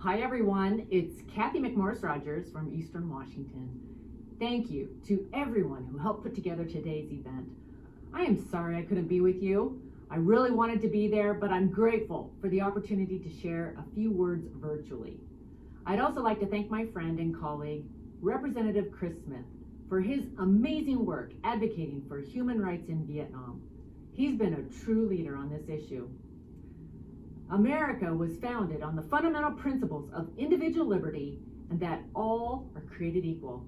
Hi everyone, it's Cathy McMorris Rodgers from Eastern Washington. Thank you to everyone who helped put together today's event. I am sorry I couldn't be with you. I really wanted to be there, but I'm grateful for the opportunity to share a few words virtually. I'd also like to thank my friend and colleague, Representative Chris Smith, for his amazing work advocating for human rights in Vietnam. He's been a true leader on this issue. America was founded on the fundamental principles of individual liberty and that all are created equal.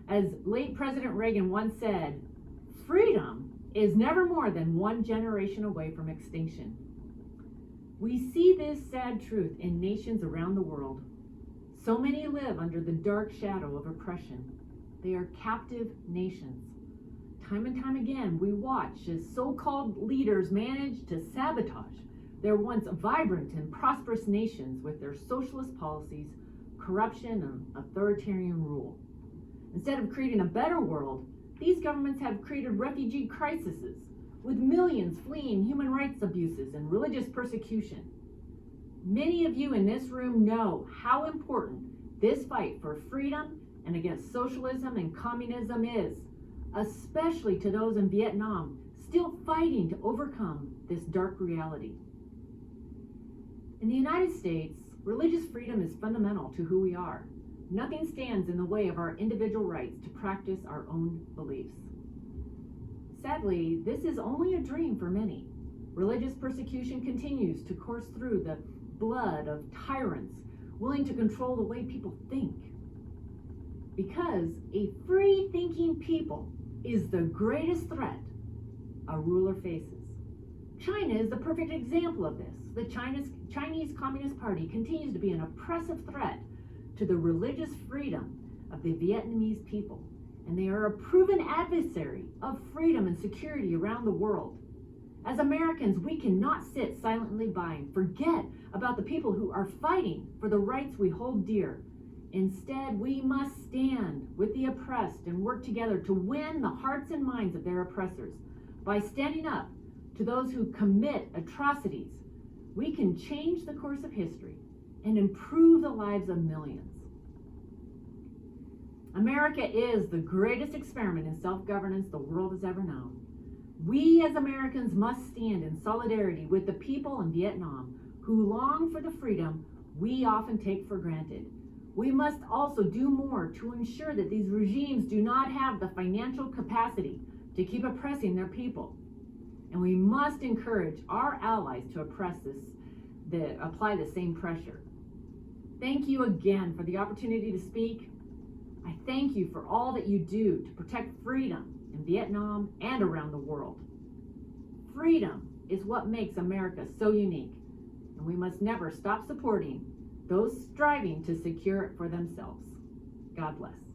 As late President Reagan once said, freedom is never more than one generation away from extinction. We see this sad truth in nations around the world. So many live under the dark shadow of oppression. They are captive nations. Time and time again, we watch as so-called leaders manage to sabotage their once vibrant and prosperous nations with their socialist policies, corruption, and authoritarian rule. Instead of creating a better world, these governments have created refugee crises, with millions fleeing human rights abuses and religious persecution. Many of you in this room know how important this fight for freedom and against socialism and communism is, especially to those in Vietnam still fighting to overcome this dark reality. In the United States, religious freedom is fundamental to who we are. Nothing stands in the way of our individual rights to practice our own beliefs. Sadly, this is only a dream for many. Religious persecution continues to course through the blood of tyrants willing to control the way people think. Because a free-thinking people is the greatest threat a ruler faces. China is the perfect example of this. The Chinese Communist Party continues to be an oppressive threat to the religious freedom of the Vietnamese people, and they are a proven adversary of freedom and security around the world. As Americans, we cannot sit silently by and forget about the people who are fighting for the rights we hold dear. Instead, we must stand with the oppressed and work together to win the hearts and minds of their oppressors. By standing up to those who commit atrocities, we can change the course of history and improve the lives of millions. America is the greatest experiment in self-governance the world has ever known. We as Americans must stand in solidarity with the people in Vietnam who long for the freedom we often take for granted. We must also do more to ensure that these regimes do not have the financial capacity to keep oppressing their people. And we must encourage our allies to apply the same pressure. Thank you again for the opportunity to speak. I thank you for all that you do to protect freedom in Vietnam and around the world. Freedom is what makes America so unique, and we must never stop supporting those striving to secure it for themselves. God bless.